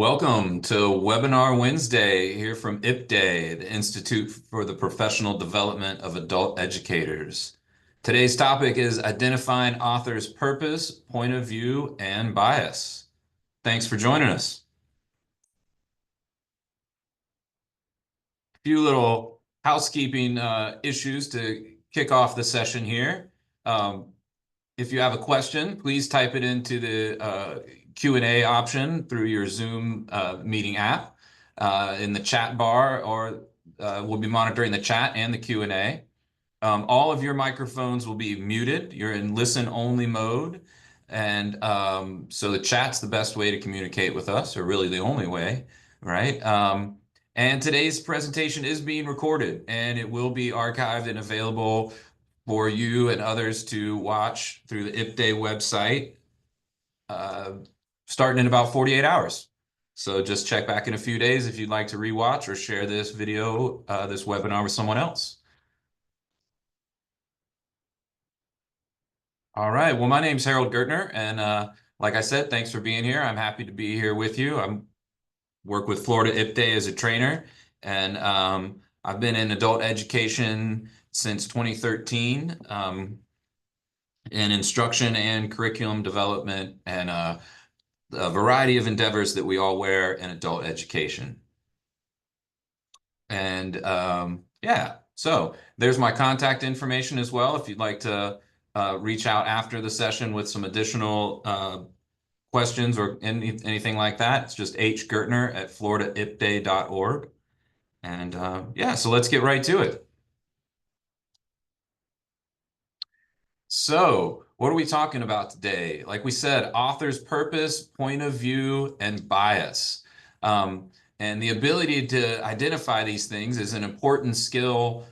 Welcome to Webinar Wednesday here from IPDAY, the Institute for the Professional Development of Adult Educators. Today's topic is identifying author's purpose, point of view, and bias. Thanks for joining us. A few little housekeeping issues to kick off the session here. If you have a question, please type it into the Q&A option through your Zoom meeting app in the chat bar, or we'll be monitoring the chat and the Q&A. All of your microphones will be muted. You're in listen-only mode. And so the chat's the best way to communicate with us, or really the only way, right? And today's presentation is being recorded, and it will be archived and available for you and others to watch through the IPDAY website starting in about 48 hours. So just check back in a few days if you'd like to rewatch or share this video, this webinar with someone else. All right, well, my name's Harold Gertner, and like I said, thanks for being here. I'm happy to be here with you. I work with Florida IPDAY as a trainer, and I've been in adult education since 2013 in instruction and curriculum development and a variety of endeavors that we all wear in adult education. And yeah, so there's my contact information as well if you'd like to reach out after the session with some additional questions or anything like that. It's just hgertner@floridaipday.org. And yeah, so let's get right to it. So what are we talking about today? Like we said, author's purpose, point of view, and bias. And the ability to identify these things is an important skill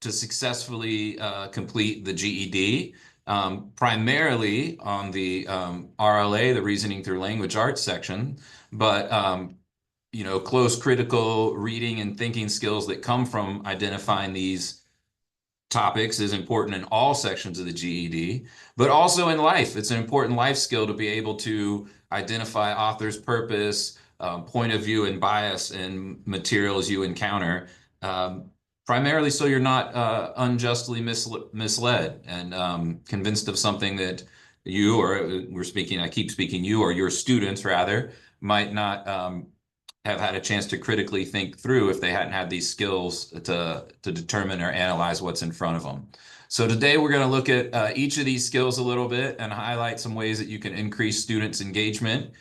to successfully complete the GED, primarily on the RLA, the Reasoning Through Language Arts section, but close critical reading and thinking skills that come from identifying these topics is important in all sections of the GED, but also in life. It's an important life skill to be able to identify author's purpose, point of view, and bias in materials you encounter, primarily so you're not unjustly misled and convinced of something that you, or I keep speaking you, or your students rather, might not have had a chance to critically think through if they hadn't had these skills to determine or analyze what's in front of them. So today we're going to look at each of these skills a little bit and highlight some ways that you can increase students' engagement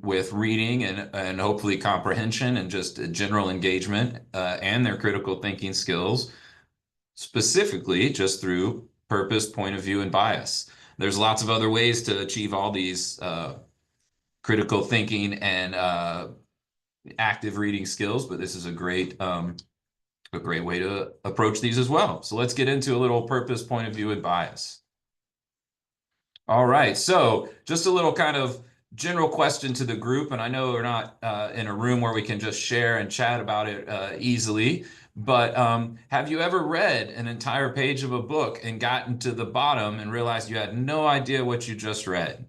with reading and hopefully comprehension and just general engagement and their critical thinking skills, specifically just through purpose, point of view, and bias. There's lots of other ways to achieve all these critical thinking and active reading skills, but this is a great way to approach these as well. So let's get into a little purpose, point of view, and bias. All right, so just a little kind of general question to the group, and I know we're not in a room where we can just share and chat about it easily, but have you ever read an entire page of a book and gotten to the bottom and realized you had no idea what you just read?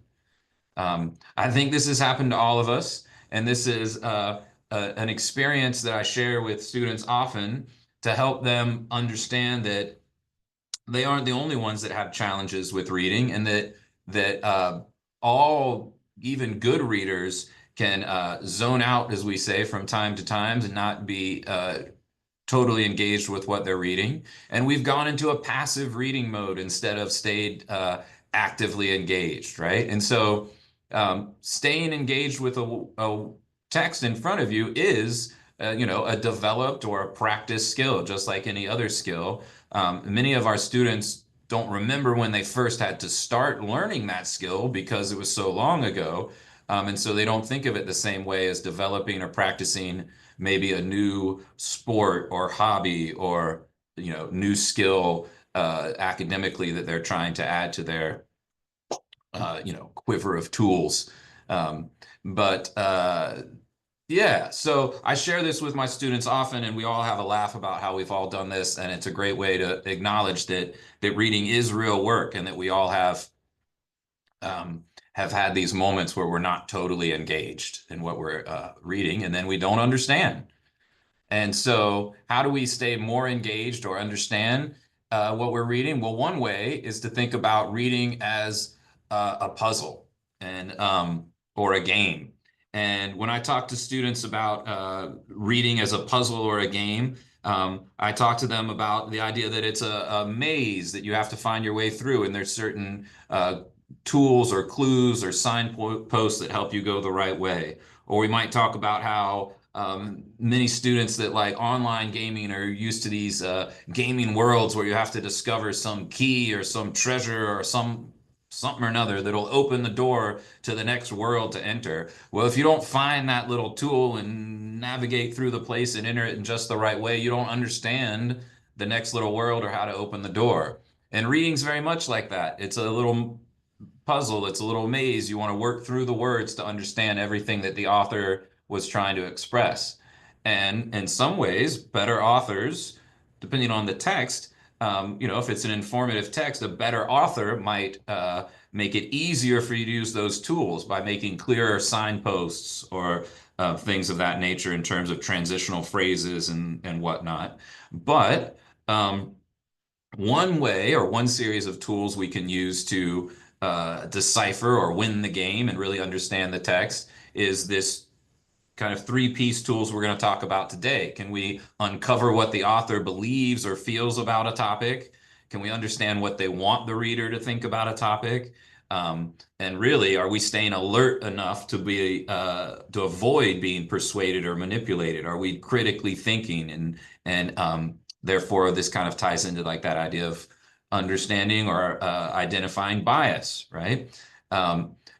I think this has happened to all of us, and this is an experience that I share with students often to help them understand that they aren't the only ones that have challenges with reading, and that all, even good readers, can zone out, as we say, from time to time and not be totally engaged with what they're reading. And we've gone into a passive reading mode instead of stayed actively engaged, right? And so staying engaged with a text in front of you is, a developed or a practiced skill, just like any other skill. Many of our students don't remember when they first had to start learning that skill because it was so long ago. And so they don't think of it the same way as developing or practicing maybe a new sport or hobby or, new skill academically that they're trying to add to their quiver of tools. Yeah, so I share this with my students often, and we all have a laugh about how we've all done this, and it's a great way to acknowledge that reading is real work and that we all have have had these moments where we're not totally engaged in what we're reading, and then we don't understand. And so, how do we stay more engaged or understand what we're reading? Well, one way is to think about reading as a puzzle and or a game. And when I talk to students about reading as a puzzle or a game, I talk to them about the idea that it's a maze that you have to find your way through, and there's certain tools or clues or signposts that help you go the right way. Or we might talk about how many students that like online gaming are used to these gaming worlds where you have to discover some key or some treasure or something or another that'll open the door to the next world to enter. Well, if you don't find that little tool and navigate through the place and enter it in just the right way, you don't understand the next little world or how to open the door. And reading's very much like that. It's a little puzzle, it's a little maze. You want to work through the words to understand everything that the author was trying to express. And in some ways, better authors, depending on the text, if it's an informative text, a better author might make it easier for you to use those tools by making clearer signposts or things of that nature in terms of transitional phrases and whatnot. But one way or one series of tools we can use to decipher or win the game and really understand the text is this kind of three-piece tools we're going to talk about today. Can we uncover what the author believes or feels about a topic? Can we understand what they want the reader to think about a topic? And really, are we staying alert enough to avoid being persuaded or manipulated? Are we critically thinking and therefore this kind of ties into like that idea of understanding or identifying bias, right?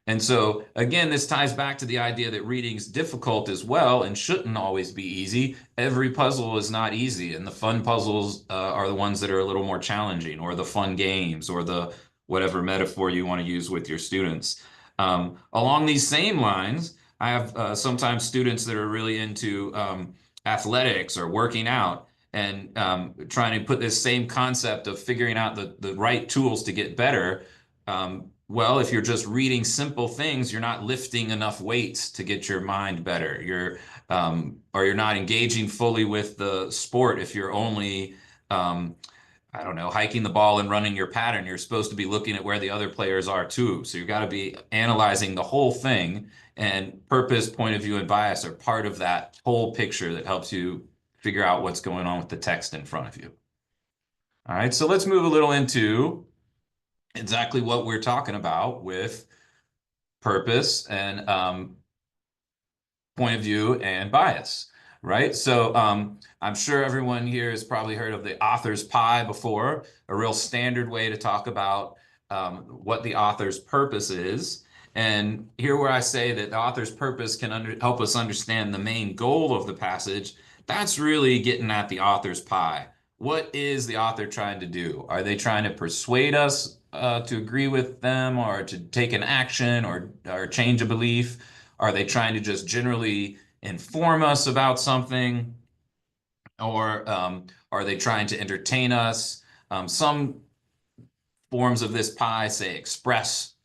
And so, again, this ties back to the idea that reading's difficult as well and shouldn't always be easy. Every puzzle is not easy, and the fun puzzles are the ones that are a little more challenging, or the fun games, or the whatever metaphor you want to use with your students. Along these same lines, I have sometimes students that are really into athletics or working out and trying to put this same concept of figuring out the right tools to get better. Well, if you're just reading simple things, you're not lifting enough weights to get your mind better. Or you're not engaging fully with the sport if you're only, I don't know, hiking the ball and running your pattern. You're supposed to be looking at where the other players are too. So you've got to be analyzing the whole thing, and purpose, point of view, and bias are part of that whole picture that helps you figure out what's going on with the text in front of you. All right, so let's move a little into exactly what we're talking about with purpose and point of view and bias, right? So I'm sure everyone here has probably heard of the author's pie before, a real standard way to talk about what the author's purpose is. And here where I say that the author's purpose can help us understand the main goal of the passage, that's really getting at the author's pie. What is the author trying to do? Are they trying to persuade us to agree with them or to take an action or change a belief? Are they trying to just generally inform us about something? Or are they trying to entertain us? Some forms of this pie say express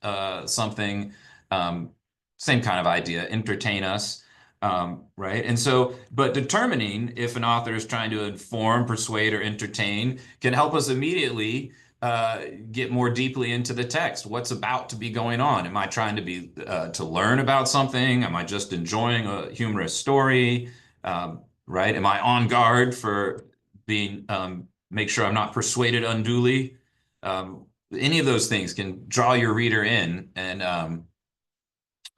something, same kind of idea, entertain us, right? And so, but determining if an author is trying to inform, persuade, or entertain can help us immediately get more deeply into the text. What's about to be going on? Am I trying to learn about something? Am I just enjoying a humorous story? Right? Am I on guard for being make sure I'm not persuaded unduly? Any of those things can draw your reader in and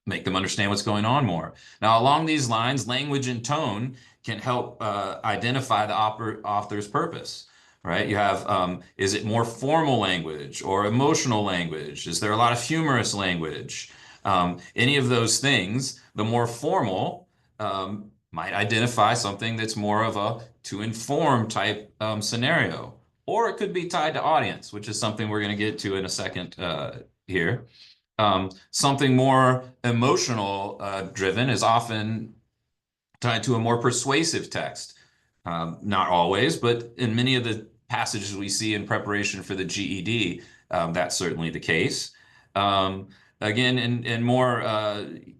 make them understand what's going on more. Now, along these lines, language and tone can help identify the author's purpose, right? You have, is it more formal language or emotional language? Is there a lot of humorous language? Any of those things, the more formal might identify something that's more of a to inform type scenario. Or it could be tied to audience, which is something we're going to get to in a second here. Something more emotional driven is often tied to a more persuasive text. Not always, but in many of the passages we see in preparation for the GED, that's certainly the case. Again, in more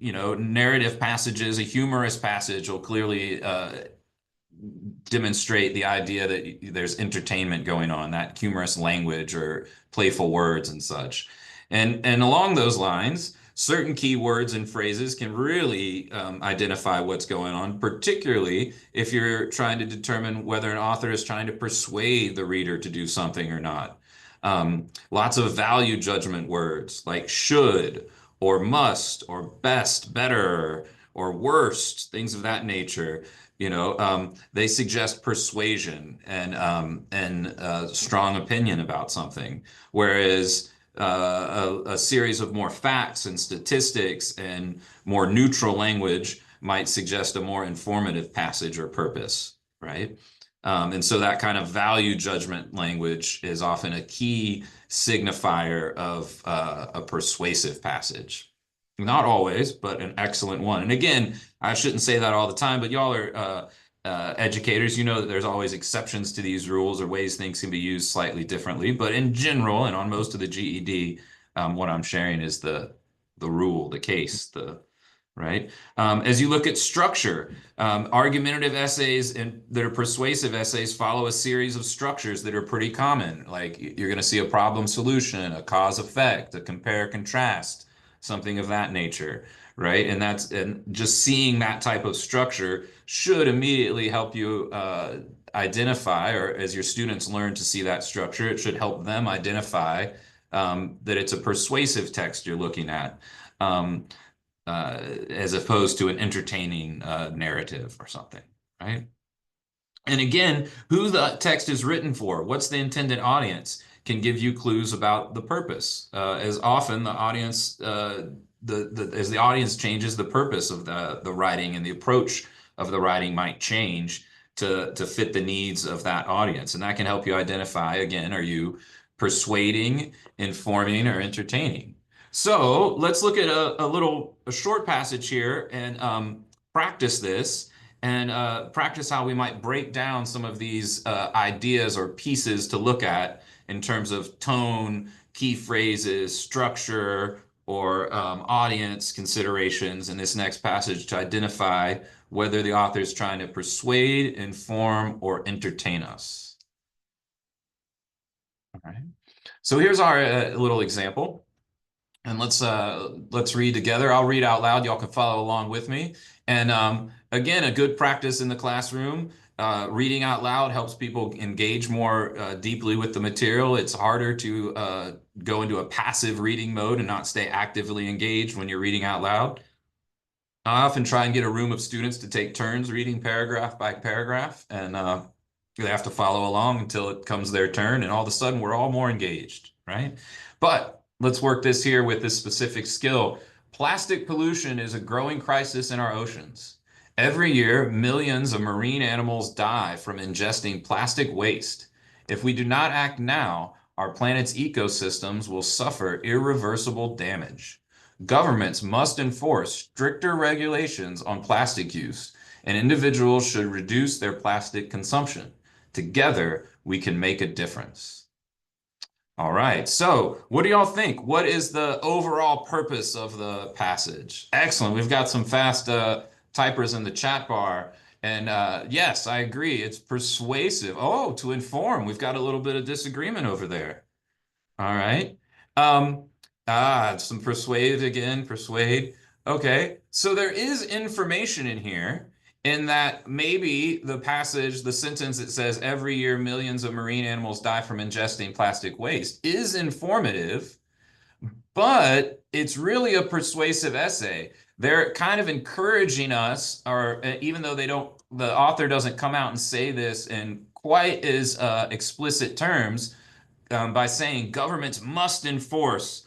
narrative passages, a humorous passage will clearly demonstrate the idea that there's entertainment going on, that humorous language or playful words and such. And along those lines, certain key words and phrases can really identify what's going on, particularly if you're trying to determine whether an author is trying to persuade the reader to do something or not. Lots of value judgment words like should or must or best, better or worst, things of that nature. They suggest persuasion and strong opinion about something, whereas a series of more facts and statistics and more neutral language might suggest a more informative passage or purpose, right? And so that kind of value judgment language is often a key signifier of a persuasive passage. Not always, but an excellent one. And again, I shouldn't say that all the time, but y'all are educators. You know that there's always exceptions to these rules or ways things can be used slightly differently. But in general, and on most of the GED, what I'm sharing is the rule, the case, the right? As you look at structure, argumentative essays and that are persuasive essays follow a series of structures that are pretty common. Like you're going to see a problem solution, a cause effect, a compare contrast, something of that nature, right? And just seeing that type of structure should immediately help you identify, or as your students learn to see that structure, it should help them identify that it's a persuasive text you're looking at. As opposed to an entertaining narrative or something, right? And again, who the text is written for, what's the intended audience, can give you clues about the purpose. As often the audience, as the audience changes, the purpose of the writing and the approach of the writing might change to fit the needs of that audience. And that can help you identify, again, are you persuading, informing, or entertaining? So let's look at a short passage here and practice this and practice how we might break down some of these ideas or pieces to look at in terms of tone, key phrases, structure, or audience considerations in this next passage to identify whether the author is trying to persuade, inform, or entertain us. All right. So here's our little example. And let's read together. I'll read out loud. Y'all can follow along with me. And again, a good practice in the classroom. Reading out loud helps people engage more deeply with the material. It's harder to go into a passive reading mode and not stay actively engaged when you're reading out loud. I often try and get a room of students to take turns reading paragraph by paragraph, and they have to follow along until it comes their turn, and all of a sudden we're all more engaged, right? But let's work this here with this specific skill. Plastic pollution is a growing crisis in our oceans. Every year, millions of marine animals die from ingesting plastic waste. If we do not act now, our planet's ecosystems will suffer irreversible damage. Governments must enforce stricter regulations on plastic use, and individuals should reduce their plastic consumption. Together, we can make a difference. All right, so what do y'all think? What is the overall purpose of the passage? Excellent. We've got some fast typers in the chat bar. And yes, I agree. It's persuasive. Oh, to inform. We've got a little bit of disagreement over there. All right. Um, some persuade again, persuade. Okay. So there is information in here in that maybe the passage, the sentence that says every year millions of marine animals die from ingesting plastic waste is informative, but it's really a persuasive essay. They're kind of encouraging us, or even though the author doesn't come out and say this in quite as explicit terms, by saying governments must enforce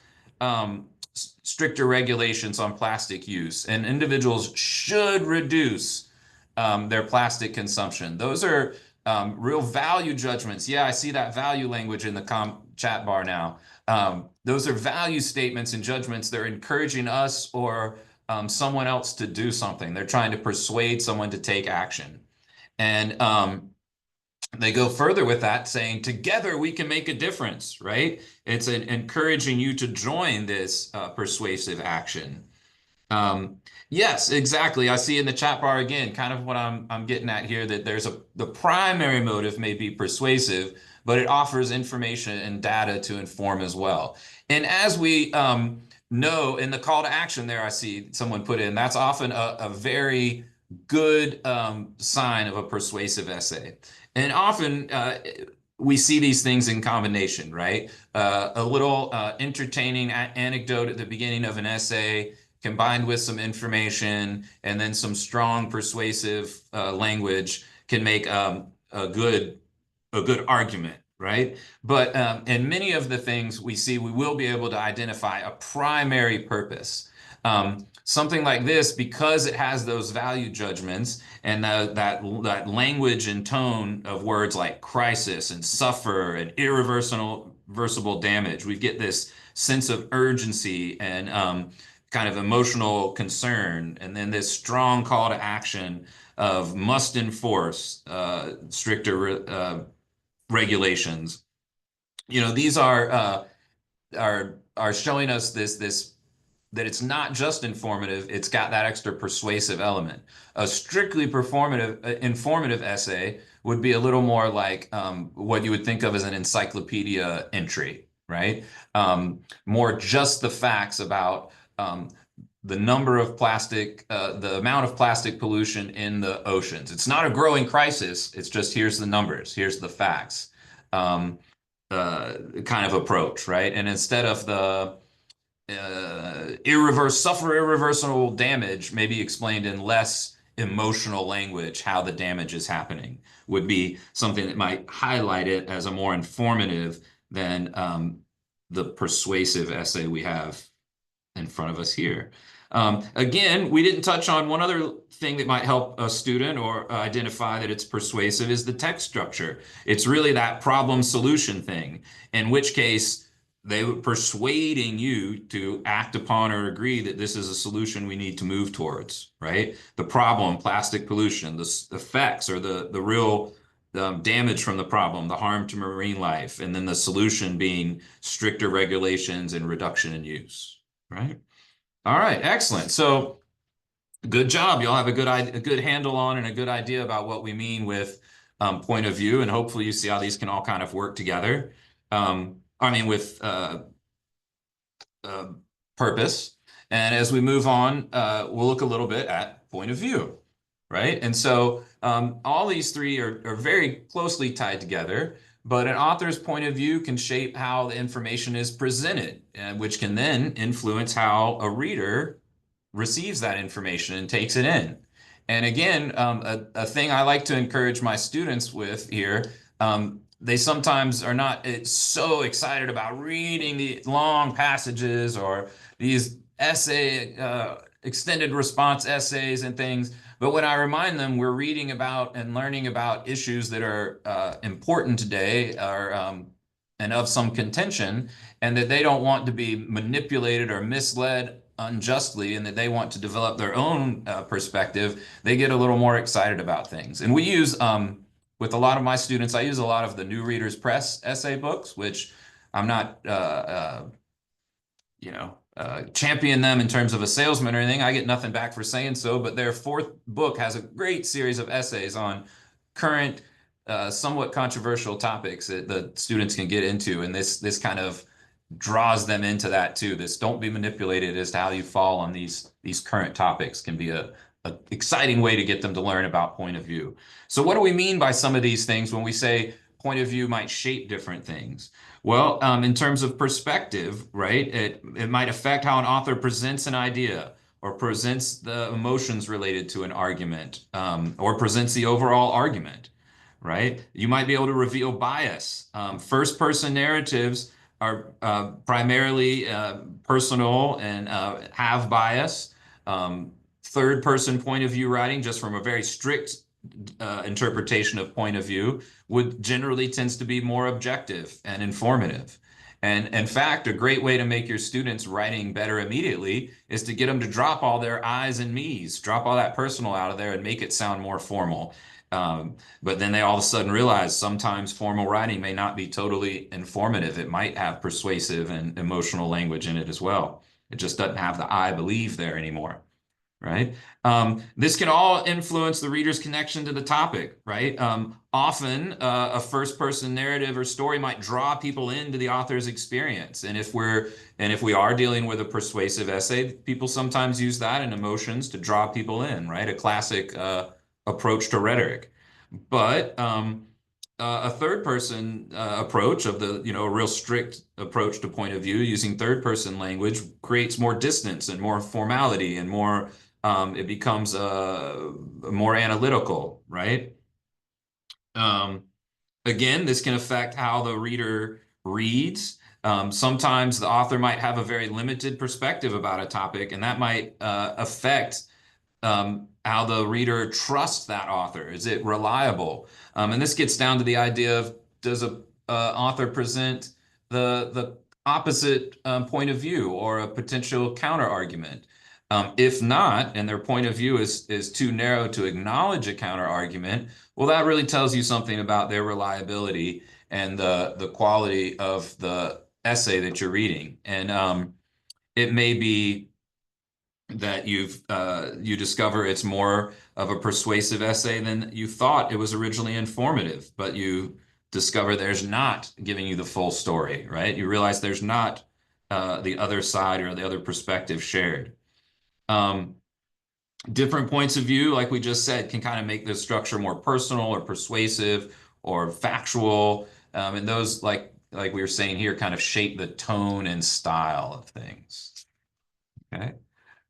stricter regulations on plastic use and individuals should reduce their plastic consumption. Those are real value judgments. Yeah, I see that value language in the chat bar now. Those are value statements and judgments. They're encouraging us or someone else to do something. They're trying to persuade someone to take action. And They go further with that, saying, together we can make a difference, right? It's encouraging you to join this persuasive action. Um, yes, exactly. I see in the chat bar again, kind of what I'm getting at here, that the primary motive may be persuasive, but it offers information and data to inform as well. And as we know in the call to action there, I see someone put in, that's often a very good sign of a persuasive essay. And often we see these things in combination, right? A little entertaining anecdote at the beginning of an essay combined with some information and then some strong persuasive language can make a good argument, right? But in many of the things we see, we will be able to identify a primary purpose. Something like this, because it has those value judgments and that language and tone of words like crisis and suffer and irreversible damage, we get this sense of urgency and kind of emotional concern, and then this strong call to action of must enforce stricter regulations. These are showing us this that it's not just informative, it's got that extra persuasive element. A strictly informative essay would be a little more like what you would think of as an encyclopedia entry, right? More just the facts about the number of the amount of plastic pollution in the oceans. It's not a growing crisis. It's just here's the numbers, here's the facts, um, kind of approach, right? And instead of the suffer irreversible damage, maybe explained in less emotional language how the damage is happening would be something that might highlight it as a more informative than the persuasive essay we have in front of us here. Again, we didn't touch on one other thing that might help a student or identify that it's persuasive is the text structure. It's really that problem solution thing, in which case they were persuading you to act upon or agree that this is a solution we need to move towards, right? The problem, plastic pollution, the effects or the real damage from the problem, the harm to marine life, and then the solution being stricter regulations and reduction in use, right? All right, excellent. So good job. You'll have a good handle on and a good idea about what we mean with point of view, and hopefully you see how these can all kind of work together. I mean, with uh, purpose. And as we move on, we'll look a little bit at point of view, right? And so all these three are very closely tied together, but an author's point of view can shape how the information is presented, which can then influence how a reader receives that information and takes it in. And again, a thing I like to encourage my students with here, they sometimes are not so excited about reading the long passages or these extended response essays and things. But when I remind them we're reading about and learning about issues that are important today and of some contention, and that they don't want to be manipulated or misled unjustly, and that they want to develop their own perspective, they get a little more excited about things. And we use, with a lot of my students, I use a lot of the New Readers Press essay books, which I'm not, champion them in terms of a salesman or anything. I get nothing back for saying so, but their fourth book has a great series of essays on current, somewhat controversial topics that the students can get into. And this kind of draws them into that too. This don't be manipulated as to how you fall on these current topics can be a exciting way to get them to learn about point of view. So what do we mean by some of these things when we say point of view might shape different things? Well, in terms of perspective, right, it might affect how an author presents an idea or presents the emotions related to an argument, or presents the overall argument, right? You might be able to reveal bias. First person narratives are primarily personal and have bias. Third person point of view writing, just from a very strict interpretation of point of view, would generally tends to be more objective and informative. And in fact, a great way to make your students writing better immediately is to get them to drop all their I's and me's, drop all that personal out of there and make it sound more formal. But then they all of a sudden realize sometimes formal writing may not be totally informative. It might have persuasive and emotional language in it as well. It just doesn't have the I believe there anymore, right? This can all influence the reader's connection to the topic, right? Often, a first-person narrative or story might draw people into the author's experience, and if we are dealing with a persuasive essay, people sometimes use that and emotions to draw people in, right? A classic approach to rhetoric. But a third person approach of the, a real strict approach to point of view using third person language creates more distance and more formality and more, it becomes more analytical, right? Um, Again, this can affect how the reader reads. Sometimes the author might have a very limited perspective about a topic, and that might affect how the reader trusts that author. Is it reliable? And this gets down to the idea of, does a author present the opposite point of view or a potential counter argument? If not, and their point of view is too narrow to acknowledge a counter argument, well, that really tells you something about their reliability and the quality of the essay that you're reading. And it may be that you discover it's more of a persuasive essay than you thought it was originally informative, but you discover there's not giving you the full story, right? You realize there's not the other side or the other perspective shared. Um, Different points of view, like we just said, can kind of make the structure more personal or persuasive or factual, and those, like we were saying here, kind of shape the tone and style of things. Okay.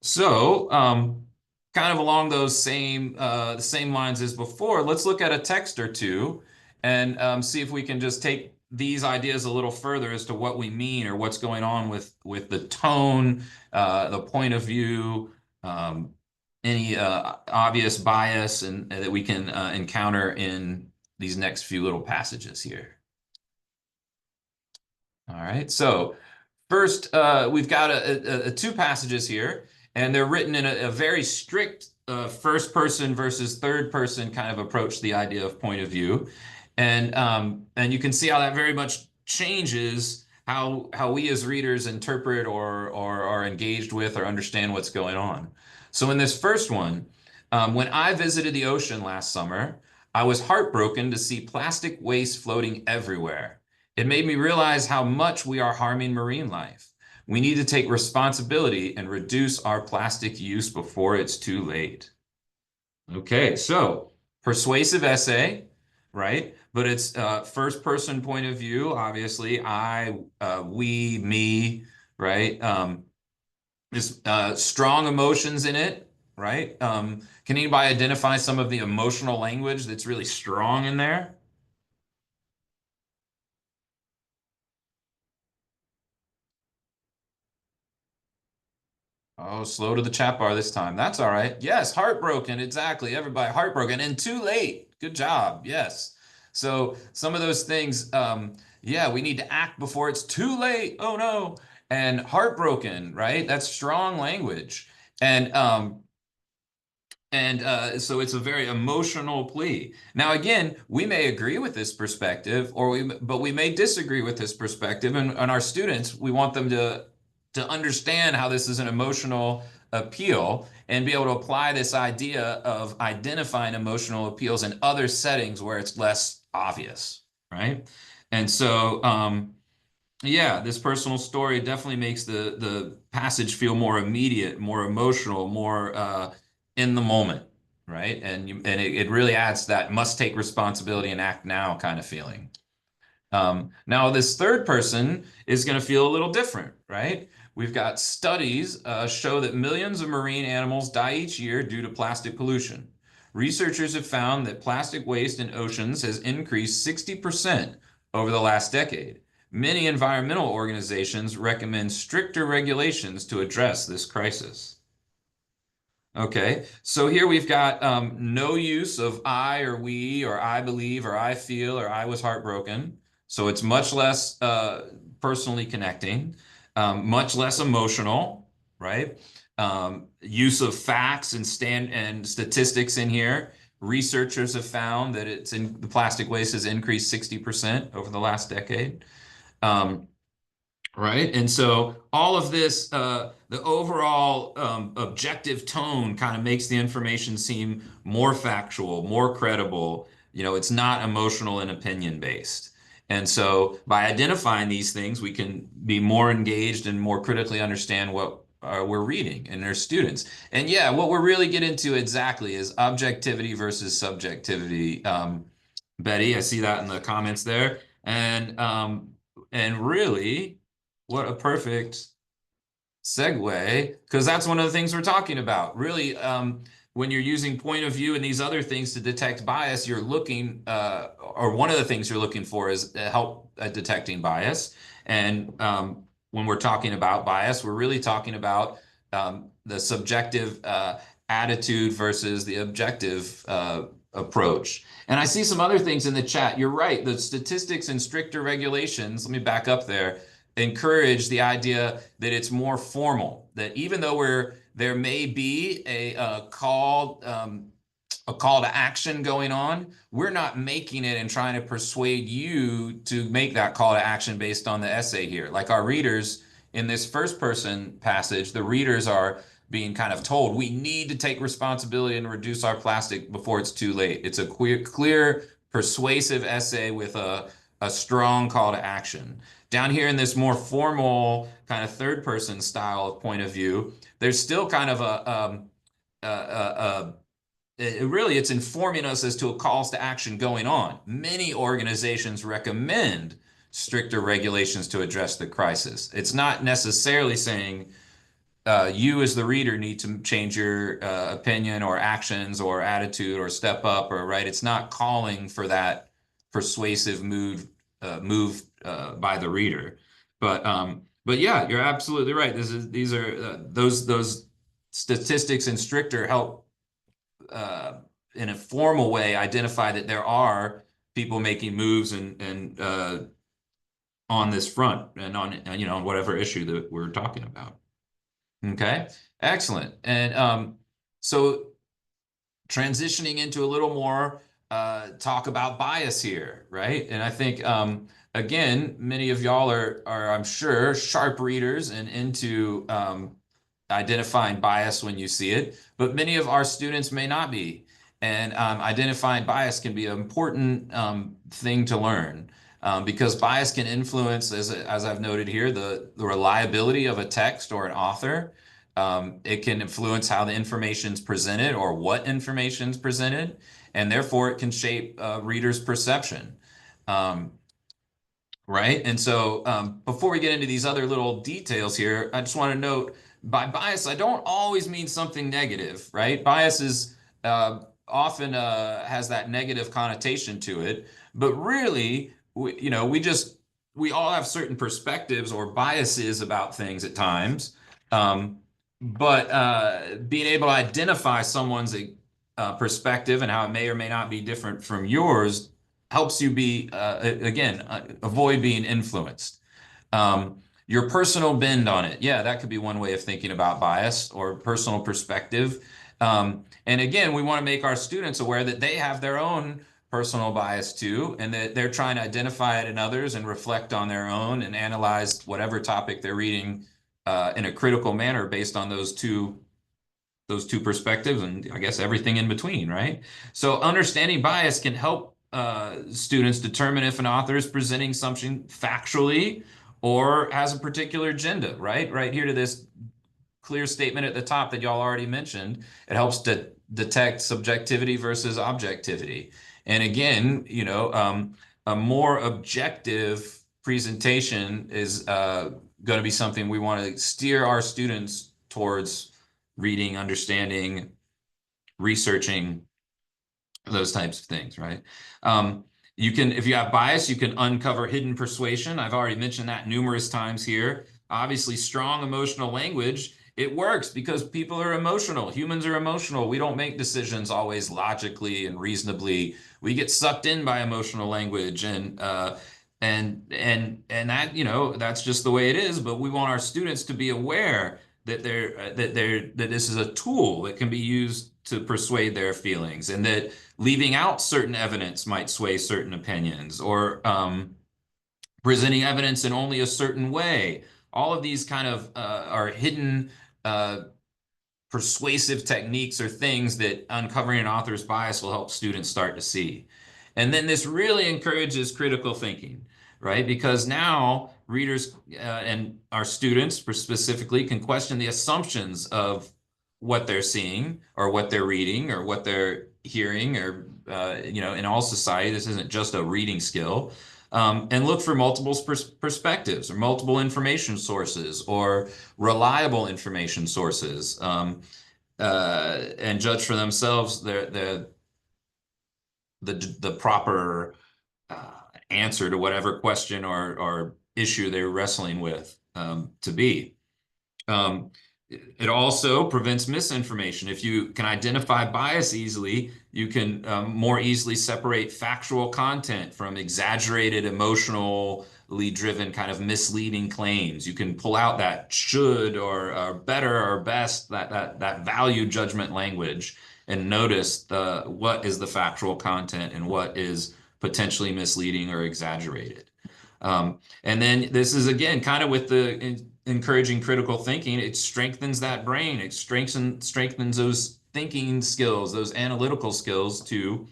So, kind of along those same lines as before, let's look at a text or two and see if we can just take these ideas a little further as to what we mean or what's going on with the tone, the point of view, um, any obvious bias and that we can encounter in these next few little passages here. All right, so first, we've got two passages here, and they're written in a very strict first person versus third person kind of approach to the idea of point of view. And you can see how that very much changes how we as readers interpret or are engaged with or understand what's going on. So in this first one, when I visited the ocean last summer, I was heartbroken to see plastic waste floating everywhere. It made me realize how much we are harming marine life. We need to take responsibility and reduce our plastic use before it's too late. Okay, so persuasive essay, right? But it's first person point of view, obviously. I, we, me, right? There's strong emotions in it, right? Can anybody identify some of the emotional language that's really strong in there? Oh, slow to the chat bar this time. That's all right. Yes, heartbroken. Exactly. Everybody heartbroken and too late. Good job. Yes. So some of those things, yeah, we need to act before it's too late. Oh no. And heartbroken, right? That's strong language. And so it's a very emotional plea. Now, again, we may agree with this perspective, but we may disagree with this perspective. And our students, we want them to understand how this is an emotional appeal and be able to apply this idea of identifying emotional appeals in other settings where it's less obvious, right? And so, yeah, this personal story definitely makes the passage feel more immediate, more emotional, more in the moment, right? And it really adds that must take responsibility and act now kind of feeling. Now, this third person is going to feel a little different, right? We've got studies show that millions of marine animals die each year due to plastic pollution. Researchers have found that plastic waste in oceans has increased 60% over the last decade. Many environmental organizations recommend stricter regulations to address this crisis. Okay, so here we've got no use of I or we or I believe or I feel or I was heartbroken. So it's much less personally connecting, much less emotional, right? Use of facts and statistics in here. Researchers have found that the plastic waste has increased 60% over the last decade. Um, Right. And so all of this, the overall objective tone kind of makes the information seem more factual, more credible. It's not emotional and opinion based. And so by identifying these things, we can be more engaged and more critically understand what we're reading and our students. And yeah, what we're really getting into exactly is objectivity versus subjectivity. Betty, I see that in the comments there. And really, what a perfect segue, because that's one of the things we're talking about. Really, when you're using point of view and these other things to detect bias, you're looking, or one of the things you're looking for is help at detecting bias. And when we're talking about bias, we're really talking about the subjective attitude versus the objective approach. And I see some other things in the chat. You're right. The statistics and stricter regulations, let me back up there, encourage the idea that it's more formal, that even though there may be a call to action going on, we're not making it and trying to persuade you to make that call to action based on the essay here. Like our readers in this first person passage, the readers are being kind of told we need to take responsibility and reduce our plastic before it's too late. It's a clear, persuasive essay with a strong call to action. Down here in this more formal kind of third person style of point of view, there's still kind of it's informing us as to a calls to action going on. Many organizations recommend stricter regulations to address the crisis. It's not necessarily saying you as the reader need to change your opinion or actions or attitude or step up or right. It's not calling for that persuasive move by the reader. But yeah, you're absolutely right. These are those statistics and stricter help uh, in a formal way identify that there are people making moves and on this front and on whatever issue that we're talking about. Okay, excellent. And so transitioning into a little more talk about bias here, right? And I think again, many of y'all are I'm sure sharp readers and into identifying bias when you see it, but many of our students may not be. And identifying bias can be an important thing to learn because bias can influence, as I've noted here, the reliability of a text or an author. It can influence how the information is presented or what information is presented, and therefore it can shape readers' perception. Um, right? And so before we get into these other little details here, I just want to note by bias, I don't always mean something negative, right? Bias is often has that negative connotation to it, but really, we all have certain perspectives or biases about things at times. Um, but being able to identify someone's perspective and how it may or may not be different from yours helps you be again avoid being influenced. Your personal bend on it, yeah, that could be one way of thinking about bias or personal perspective. And again, we want to make our students aware that they have their own personal bias too, and that they're trying to identify it in others and reflect on their own and analyze whatever topic they're reading in a critical manner based on those two perspectives and I guess everything in between, right? So understanding bias can help students determine if an author is presenting something factually or has a particular agenda, right? Right here to this clear statement at the top that y'all already mentioned, it helps to detect subjectivity versus objectivity. And again, a more objective presentation is going to be something we want to steer our students towards reading, understanding, researching, those types of things, right? If you have bias, you can uncover hidden persuasion. I've already mentioned that numerous times here. Obviously, strong emotional language, it works because people are emotional. Humans are emotional. We don't make decisions always logically and reasonably. We get sucked in by emotional language and that, that's just the way it is. But we want our students to be aware that this is a tool that can be used to persuade their feelings, and that leaving out certain evidence might sway certain opinions, or presenting evidence in only a certain way. All of these kind of are hidden uh, persuasive techniques or things that uncovering an author's bias will help students start to see. And then this really encourages critical thinking, right? Because now readers and our students specifically can question the assumptions of what they're seeing or what they're reading or what they're hearing, or in all society, this isn't just a reading skill. And look for multiple perspectives or multiple information sources or reliable information sources, and judge for themselves the proper answer to whatever question or issue they're wrestling with, to be. Um, it also prevents misinformation. If you can identify bias easily, you can more easily separate factual content from exaggerated, emotionally driven, kind of misleading claims. You can pull out that should or better or best, that value judgment language, and notice what is the factual content and what is potentially misleading or exaggerated. And then this is again kind of with the encouraging critical thinking. It strengthens that brain. It strengthens those thinking skills, those analytical skills to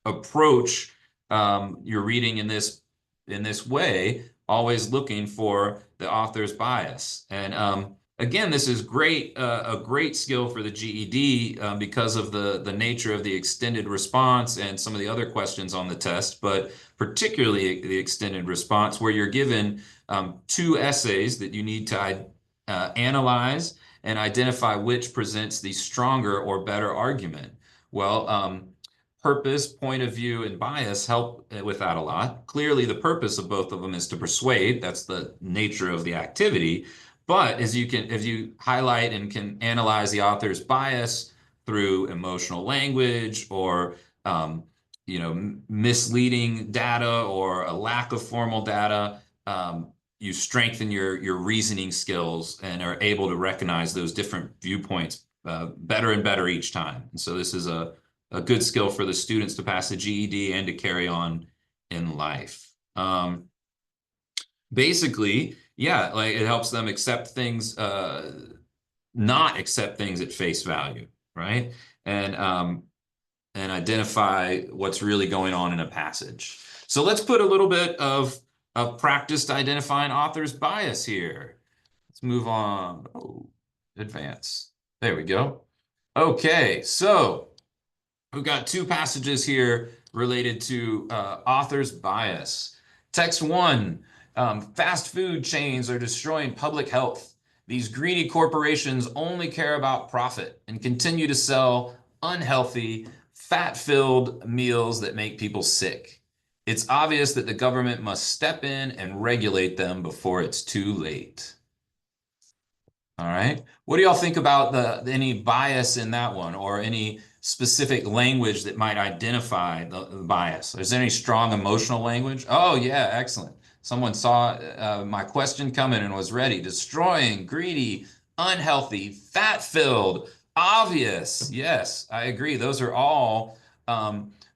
approach your reading in this way, always looking for the author's bias. And again, this is a great skill for the GED because of the nature of the extended response and some of the other questions on the test, but particularly the extended response, where you're given two essays that you need to analyze and identify which presents the stronger or better argument. Well, purpose, point of view, and bias help with that a lot. Clearly, the purpose of both of them is to persuade. That's the nature of the activity. But as if you highlight and can analyze the author's bias through emotional language or misleading data or a lack of formal data, you strengthen your reasoning skills and are able to recognize those different viewpoints better and better each time. And so this is a good skill for the students to pass the GED and to carry on in life. Basically, yeah, like it helps them accept things, not accept things at face value, right? And identify what's really going on in a passage. So let's put a little bit of practice to identify an author's bias here. Let's move on. Oh, advance. There we go. Okay, so we've got two passages here related to author's bias. Text one, fast food chains are destroying public health. These greedy corporations only care about profit and continue to sell unhealthy, fat-filled meals that make people sick. It's obvious that the government must step in and regulate them before it's too late. All right. What do y'all think about any bias in that one, or any specific language that might identify the bias? Is there any strong emotional language? Oh, yeah, excellent. Someone saw my question coming and was ready. Destroying, greedy, unhealthy, fat-filled, obvious. Yes, I agree. Those are all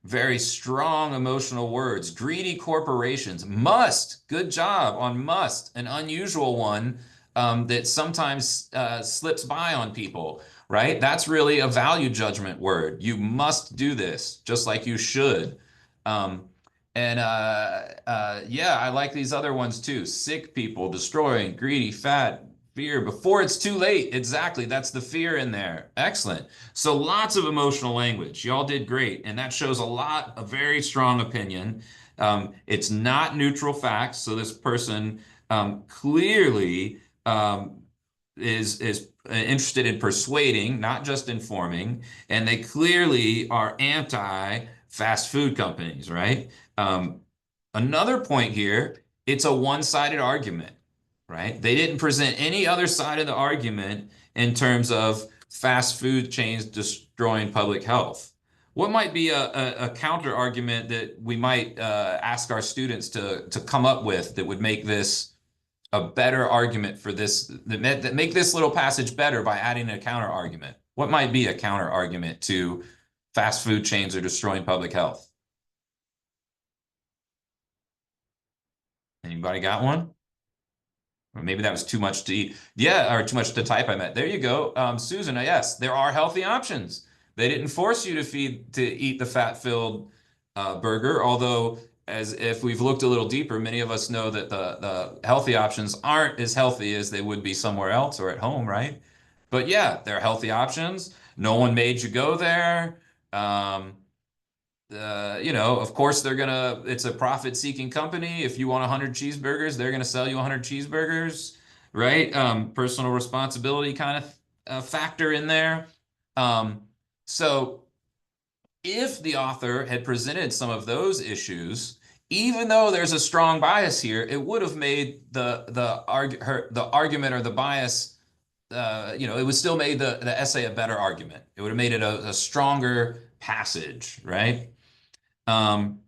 very strong emotional words. Greedy corporations, must. Good job on must, an unusual one that sometimes slips by on people, right? That's really a value judgment word. You must do this, just like you should. Um, yeah, I like these other ones too. Sick people, destroying, greedy, fat, fear, before it's too late. Exactly, that's the fear in there. Excellent. So lots of emotional language. Y'all did great, and that shows a very strong opinion. It's not neutral facts, so this person clearly is interested in persuading, not just informing, and they clearly are anti fast food companies, right? Another point here, it's a one-sided argument, right? They didn't present any other side of the argument in terms of fast food chains destroying public health. What might be a counter argument that we might ask our students to come up with that would make this a better argument for this, that make this little passage better by adding a counter argument. What might be a counter argument to fast food chains are destroying public health? Anybody got one? Or maybe that was too much to eat. Yeah, or too much to type, I meant. There you go. Susan, yes, there are healthy options. They didn't force you to eat the fat-filled burger, although as if we've looked a little deeper, many of us know that the healthy options aren't as healthy as they would be somewhere else or at home, right? But yeah, they're healthy options. No one made you go there. Um, of course it's a profit-seeking company. If you want 100 cheeseburgers, they're gonna sell you 100 cheeseburgers, right? Personal responsibility kind of factor in there. Um, so if the author had presented some of those issues, even though there's a strong bias here, it would have made the argument or the bias, it would still made the essay a better argument. It would have made it a stronger passage, right? Um,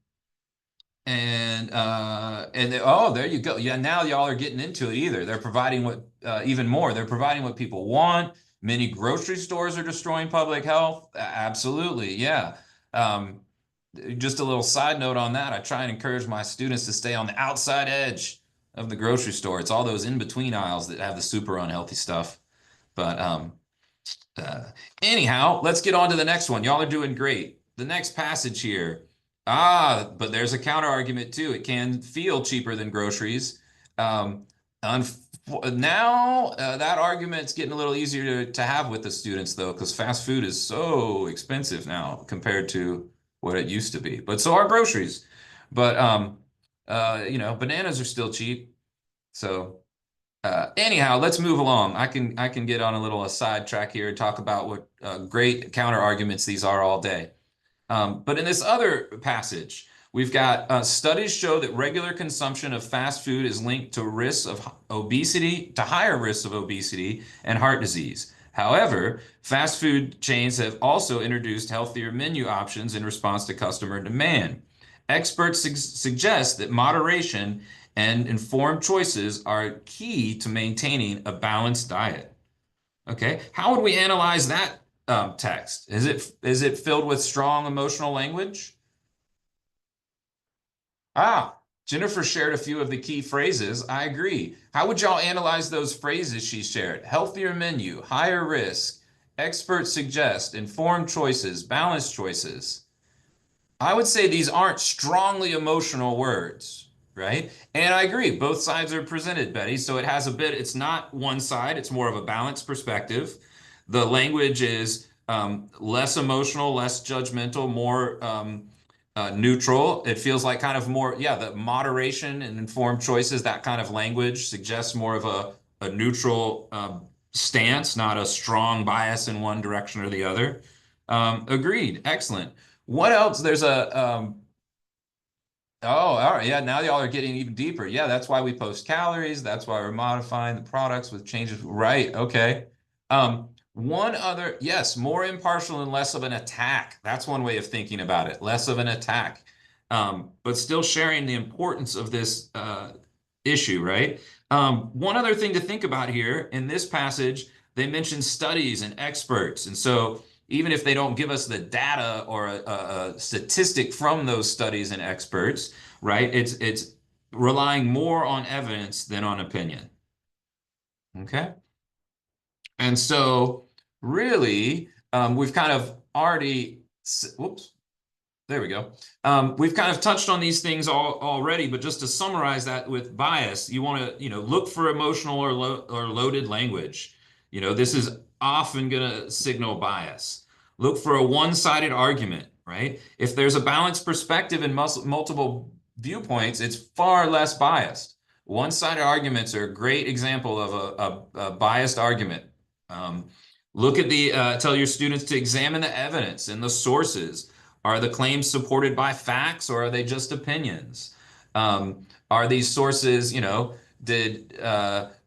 oh, there you go. Yeah, now y'all are getting into it either. They're providing what even more. They're providing what people want. Many grocery stores are destroying public health. Absolutely, yeah. Um, just a little side note on that. I try and encourage my students to stay on the outside edge of the grocery store. It's all those in between aisles that have the super unhealthy stuff. But uh, anyhow, let's get on to the next one. Y'all are doing great. The next passage here. Ah, but there's a counter argument too. It can feel cheaper than groceries. Um, Now that argument's getting a little easier to have with the students though, because fast food is so expensive now compared to what it used to be. But so are groceries. But bananas are still cheap. So anyhow, let's move along. I can get on a little aside track here and talk about what great counter arguments these are all day. But in this other passage, we've got studies show that regular consumption of fast food is linked to risks of obesity, to higher risks of obesity and heart disease. However, fast food chains have also introduced healthier menu options in response to customer demand. Experts suggest that moderation and informed choices are key to maintaining a balanced diet. Okay, how would we analyze that text? Is it filled with strong emotional language? Ah, Jennifer shared a few of the key phrases. I agree. How would y'all analyze those phrases she shared? Healthier menu, higher risk, experts suggest, informed choices, balanced choices. I would say these aren't strongly emotional words, right? And I agree, both sides are presented, Betty. So it has a bit, it's not one side, it's more of a balanced perspective. The language is less emotional, less judgmental, more neutral. It feels like kind of more, yeah, the moderation and informed choices, that kind of language suggests more of a neutral stance, not a strong bias in one direction or the other. Agreed. Excellent. What else? There's a oh, all right. Yeah, now y'all are getting even deeper. Yeah, that's why we post calories. That's why we're modifying the products with changes. Right. Okay. One other, yes, more impartial and less of an attack. That's one way of thinking about it. Less of an attack. But still sharing the importance of this issue, right? One other thing to think about here in this passage, they mention studies and experts. And so even if they don't give us the data or a statistic from those studies and experts, right? It's relying more on evidence than on opinion. Okay. And so really, we've kind of already, whoops, there we go. We've kind of touched on these things already, but just to summarize that with bias, you want to, look for emotional or loaded language. This is often going to signal bias. Look for a one-sided argument, right? If there's a balanced perspective and multiple viewpoints, it's far less biased. One-sided arguments are a great example of a biased argument. Um, Look at tell your students to examine the evidence and the sources. Are the claims supported by facts or are they just opinions? Are these sources, did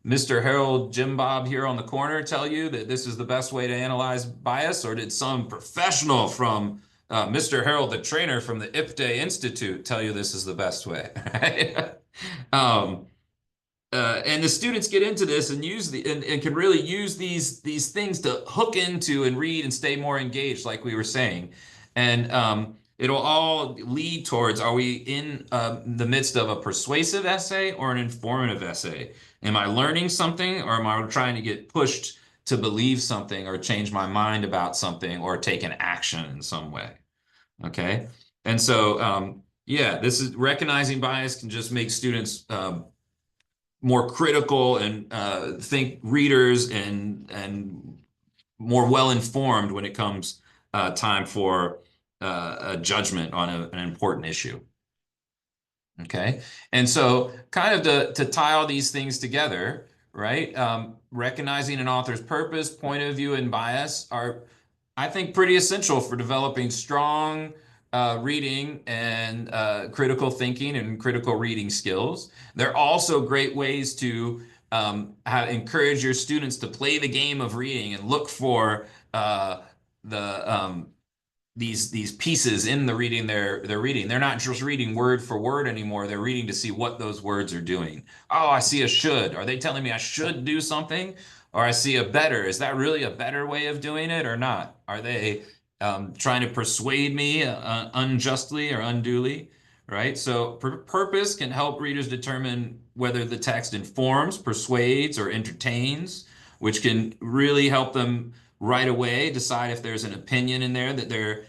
Mr. Harold Jim Bob here on the corner tell you that this is the best way to analyze bias, or did some professional from Mr. Harold, the trainer from the IPDA Institute, tell you this is the best way? Right? um, and the students get into this and use and can really use these things to hook into and read and stay more engaged, like we were saying. And it'll all lead towards, are we in the midst of a persuasive essay or an informative essay? Am I learning something, or am I trying to get pushed to believe something or change my mind about something or take an action in some way? Okay. And so, yeah, this is recognizing bias can just make students more critical and think readers and more well informed when it comes time for a judgment on an important issue. Okay. And so, kind of to tie all these things together, right? Recognizing an author's purpose, point of view, and bias are, I think, pretty essential for developing strong reading and critical thinking and critical reading skills. They're also great ways to encourage your students to play the game of reading and look for the these pieces in the reading they're reading. They're not just reading word for word anymore. They're reading to see what those words are doing. Oh, I see a should. Are they telling me I should do something? Or I see a better. Is that really a better way of doing it or not? Are they trying to persuade me unjustly or unduly? Right? So purpose can help readers determine whether the text informs, persuades, or entertains, which can really help them right away decide if there's an opinion in there that they're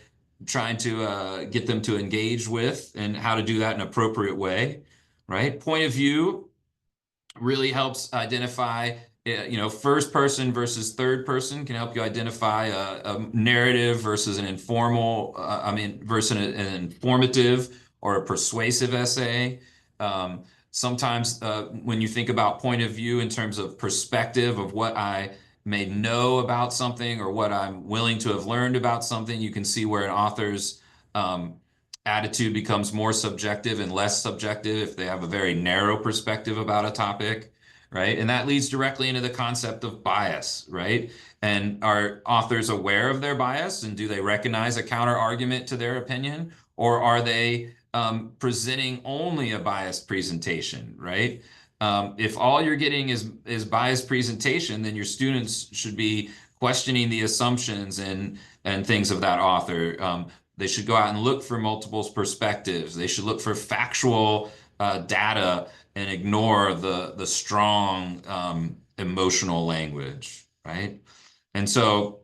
trying to get them to engage with, and how to do that in an appropriate way, right? Point of view really helps identify, first person versus third person can help you identify a narrative versus an informal, versus an informative or a persuasive essay. Sometimes when you think about point of view in terms of perspective of what I may know about something or what I'm willing to have learned about something, you can see where an author's um, attitude becomes more subjective and less subjective if they have a very narrow perspective about a topic, right? And that leads directly into the concept of bias, right? And are authors aware of their bias, and do they recognize a counter argument to their opinion, or are they presenting only a biased presentation, right? If all you're getting is biased presentation, then your students should be questioning the assumptions and things of that author. They should go out and look for multiple perspectives. They should look for factual data and ignore the strong emotional language, right? And so,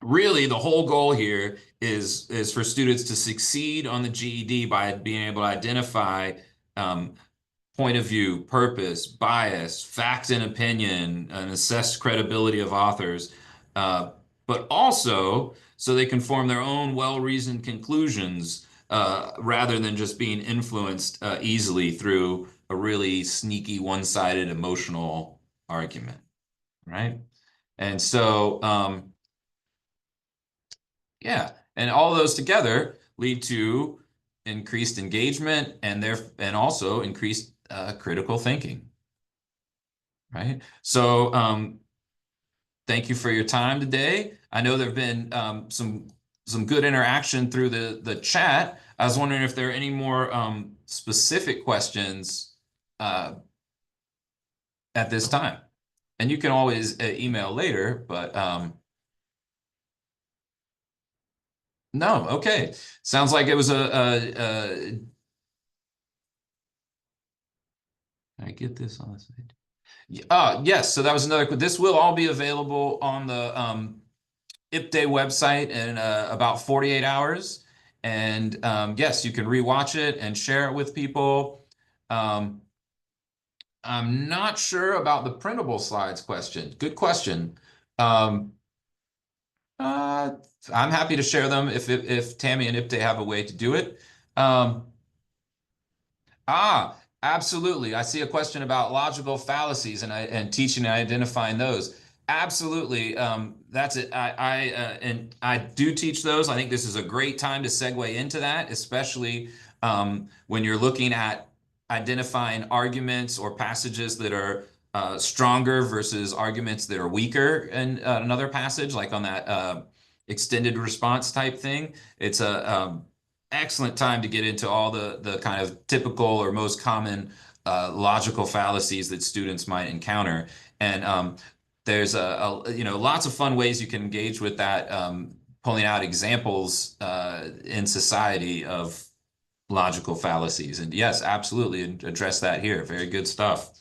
really, the whole goal here is for students to succeed on the GED by being able to identify um, point of view, purpose, bias, fact and opinion, and assess credibility of authors, uh, but also so they can form their own well-reasoned conclusions rather than just being influenced easily through a really sneaky, one-sided emotional argument, right? And so, yeah, and all those together lead to increased engagement and also increased critical thinking, right? So thank you for your time today. I know there have been some good interaction through the chat. I was wondering if there are any more specific questions at this time, and you can always email later. But no, okay. Sounds like it was I get this on the site. Yes, so that was another. This will all be available on the IPDAY website in about 48 hours. And yes, you can rewatch it and share it with people. Um, I'm not sure about the printable slides question. Good question. Um, uh, I'm happy to share them if Tammy and IPDAY have a way to do it. Um, absolutely. I see a question about logical fallacies and teaching and identifying those. Absolutely. That's it. And I do teach those. I think this is a great time to segue into that, especially when you're looking at identifying arguments or passages that are stronger versus arguments that are weaker in another passage, like on that extended response type thing. It's a excellent time to get into all the kind of typical or most common logical fallacies that students might encounter. And there's lots of fun ways you can engage with that, pulling out examples in society of logical fallacies. And yes, absolutely address that here. Very good stuff.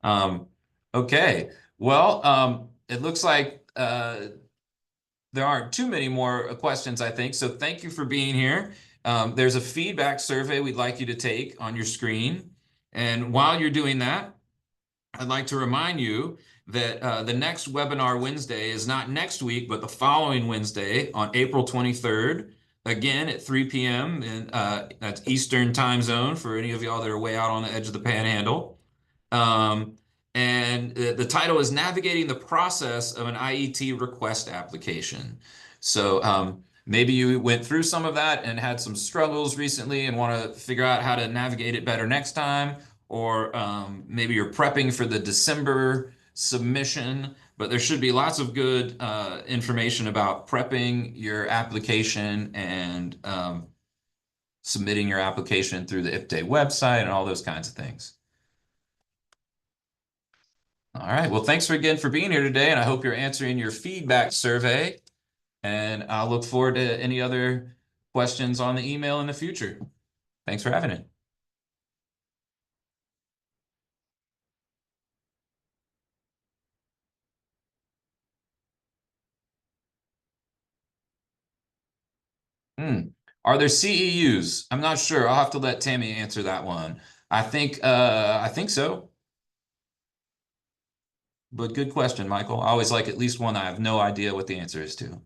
Um, okay. Well, it looks like there aren't too many more questions, I think. So thank you for being here. There's a feedback survey we'd like you to take on your screen. And while you're doing that, I'd like to remind you that the next webinar Wednesday is not next week, but the following Wednesday on April 23rd, again at 3 p.m. And that's Eastern time zone for any of y'all that are way out on the edge of the panhandle. Um, and the title is Navigating the Process of an IET Request Application. So maybe you went through some of that and had some struggles recently and want to figure out how to navigate it better next time. Or maybe you're prepping for the December submission, but there should be lots of good information about prepping your application and submitting your application through the IPTAY website and all those kinds of things. All right. Well, thanks again for being here today, and I hope you're answering your feedback survey. And I'll look forward to any other questions on the email in the future. Thanks for having it. Hmm. Are there CEUs? I'm not sure. I'll have to let Tammy answer that one. I think so. But good question, Michael. I always like at least one I have no idea what the answer is to.